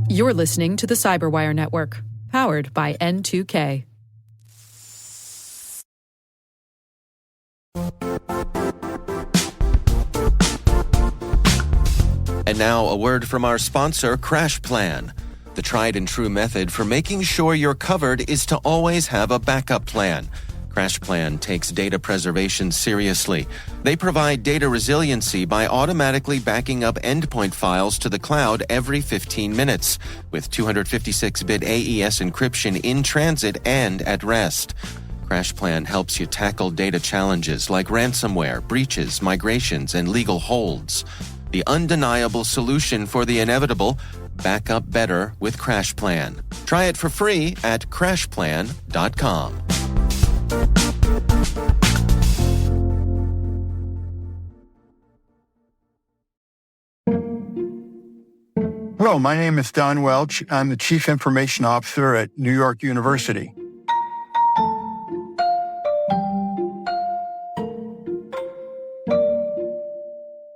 You're listening to the Cyberwire Network, powered by N2K. And now a word from our sponsor, CrashPlan. The tried and true method for making sure you're covered is to always have a backup plan. CrashPlan takes data preservation seriously. They provide data resiliency by automatically backing up endpoint files to the cloud every 15 minutes with 256-bit AES encryption in transit and at rest. CrashPlan helps you tackle data challenges like ransomware, breaches, migrations, and legal holds. The undeniable solution for the inevitable: back up better with CrashPlan. Try it for free at crashplan.com. Hello, my name is Don Welch. I'm the Chief Information Officer at New York University.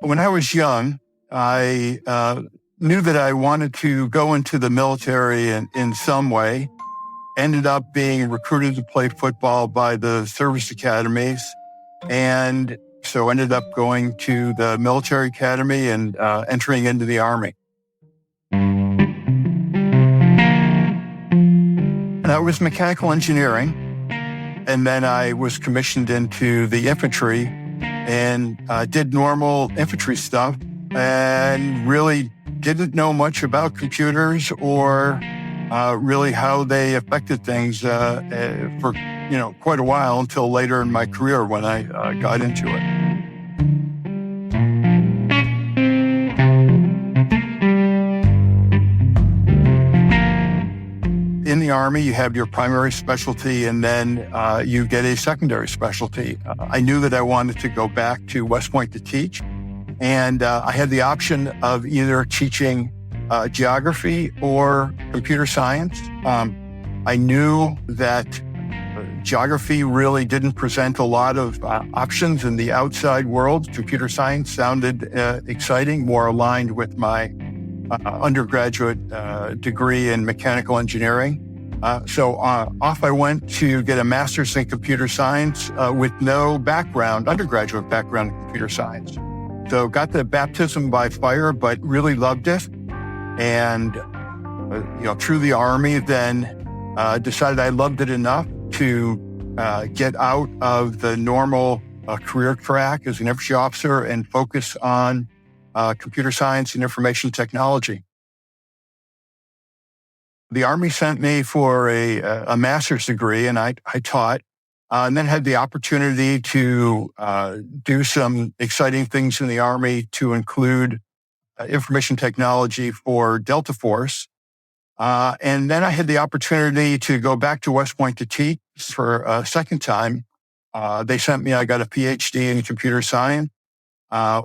When I was young, I knew that I wanted to go into the military in some way. Ended up being recruited to play football by the service academies, and so ended up going to the military academy and entering into the Army. And I was mechanical engineering, and then I was commissioned into the infantry and did normal infantry stuff and really didn't know much about computers or really how they affected things for quite a while until later in my career when I got into it. In the Army, you have your primary specialty, and then you get a secondary specialty. I knew that I wanted to go back to West Point to teach, and I had the option of either teaching geography or computer science. I knew that geography really didn't present a lot of options in the outside world. Computer science sounded exciting, more aligned with my undergraduate degree in mechanical engineering. So off I went to get a master's in computer science with no undergraduate background in computer science. So got the baptism by fire, but really loved it. And, through the Army, then decided I loved it enough to get out of the normal career track as an infantry officer and focus on computer science and information technology. The Army sent me for a master's degree, and I taught, and then had the opportunity to do some exciting things in the Army, to include information technology for Delta Force. And then I had the opportunity to go back to West Point to teach for a second time. They sent me, I got a PhD in computer science,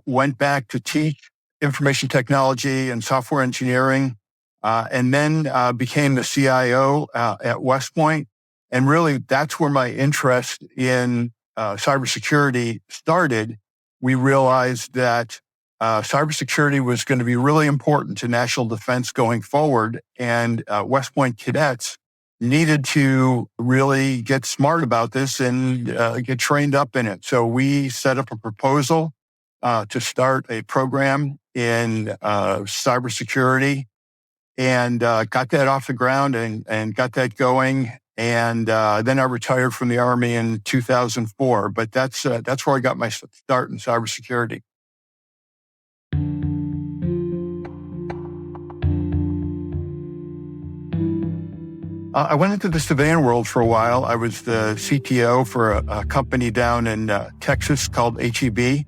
went back to teach information technology and software engineering, and then became the CIO at West Point. And really, that's where my interest in cybersecurity started. We realized that cybersecurity was going to be really important to national defense going forward, and West Point cadets needed to really get smart about this and get trained up in it. So we set up a proposal to start a program in cybersecurity, and got that off the ground and got that going. And then I retired from the Army in 2004. But that's where I got my start in cybersecurity. I went into the civilian world for a while. I was the CTO for a company down in Texas called HEB,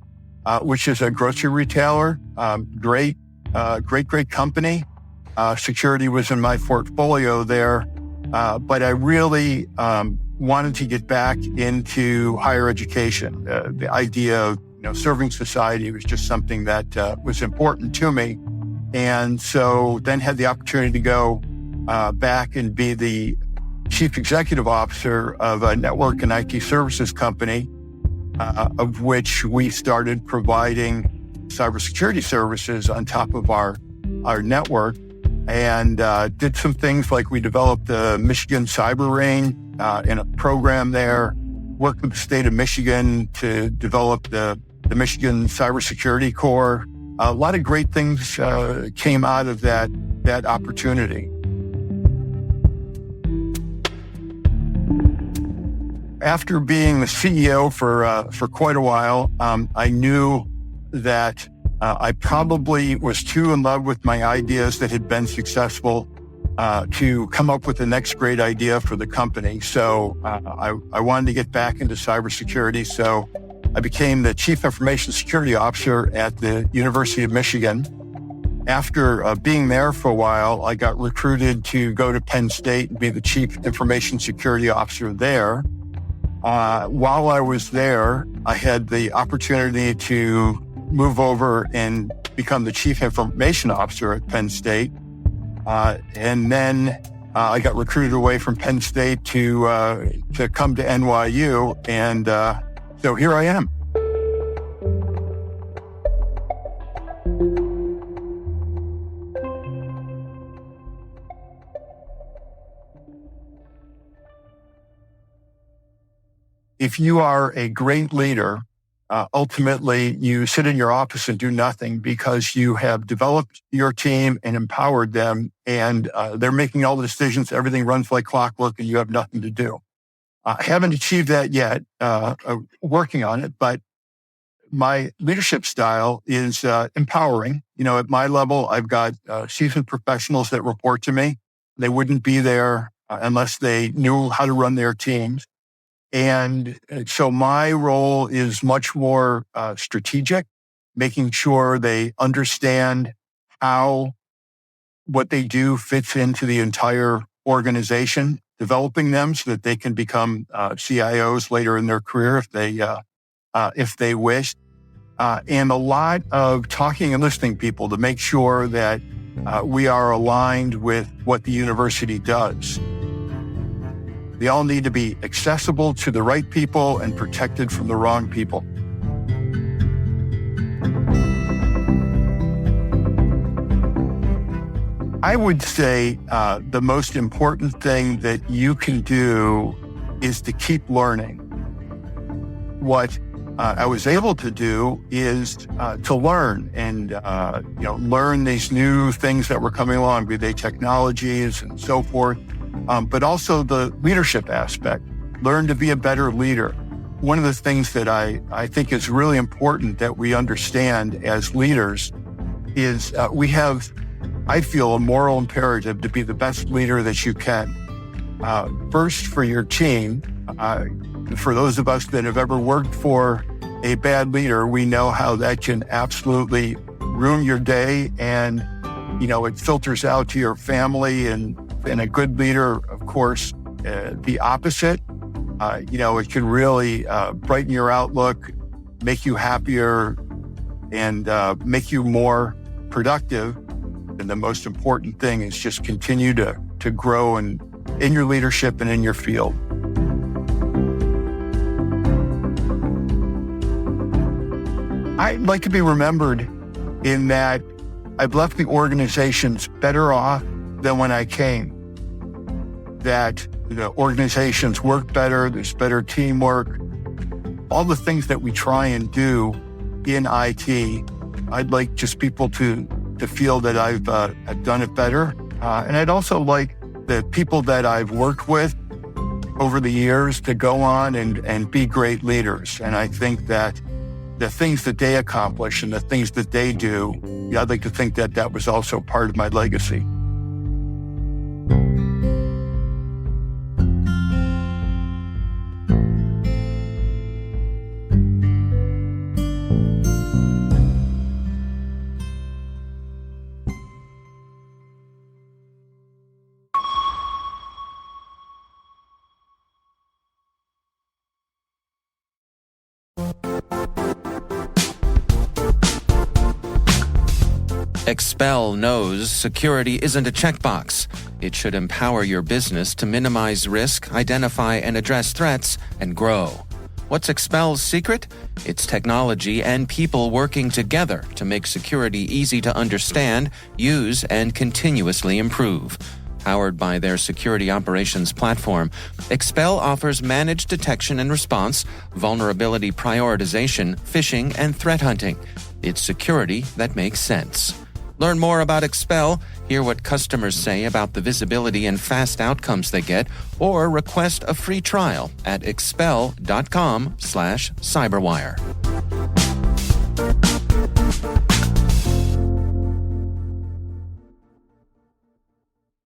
which is a grocery retailer. Great company. Security was in my portfolio there, but I really wanted to get back into higher education. The idea of serving society was just something that was important to me, and so then had the opportunity to go back and be the chief executive officer of a network and IT services company, of which we started providing cybersecurity services on top of our our network and did some things like we developed the Michigan Cyber Range in a program there, worked with the state of Michigan to develop the Michigan Cybersecurity Corps. A lot of great things came out of that opportunity. After being the CEO for quite a while, I knew that I probably was too in love with my ideas that had been successful to come up with the next great idea for the company. So I wanted to get back into cybersecurity. So I became the Chief Information Security Officer at the University of Michigan. After being there for a while, I got recruited to go to Penn State and be the Chief Information Security Officer there. While I was there, I had the opportunity to move over and become the Chief Information Officer at Penn State. And then I got recruited away from Penn State to come to NYU. And so here I am. If you are a great leader, ultimately you sit in your office and do nothing because you have developed your team and empowered them, and they're making all the decisions. Everything runs like clockwork and you have nothing to do. I haven't achieved that yet, working on it, but my leadership style is empowering. You know, at my level, I've got seasoned professionals that report to me. They wouldn't be there unless they knew how to run their teams. And so my role is much more strategic, making sure they understand how what they do fits into the entire organization, developing them so that they can become CIOs later in their career if they wish. And a lot of talking and listening people to make sure that we are aligned with what the university does. They all need to be accessible to the right people and protected from the wrong people. I would say the most important thing that you can do is to keep learning. What I was able to do is to learn and learn these new things that were coming along, be they technologies and so forth. But also the leadership aspect, learn to be a better leader. One of the things that I think is really important that we understand as leaders is we have, I feel, a moral imperative to be the best leader that you can. First, for your team, for those of us that have ever worked for a bad leader, we know how that can absolutely ruin your day, and it filters out to your family. And a good leader, of course, the opposite. It can really brighten your outlook, make you happier, and make you more productive. And the most important thing is just continue to grow in your leadership and in your field. I'd like to be remembered in that I've left the organizations better off than when I came. That the organizations work better, there's better teamwork, all the things that we try and do in IT. I'd like just people to feel that I've done it better. And I'd also like the people that I've worked with over the years to go on and be great leaders. And I think that the things that they accomplish and the things that they do, I'd like to think that that was also part of my legacy. Expel knows security isn't a checkbox. It should empower your business to minimize risk, identify and address threats, and grow. What's Expel's secret? It's technology and people working together to make security easy to understand, use, and continuously improve. Powered by their security operations platform, Expel offers managed detection and response, vulnerability prioritization, phishing, and threat hunting. It's security that makes sense. Learn more about Expel, hear what customers say about the visibility and fast outcomes they get, or request a free trial at expel.com/cyberwire.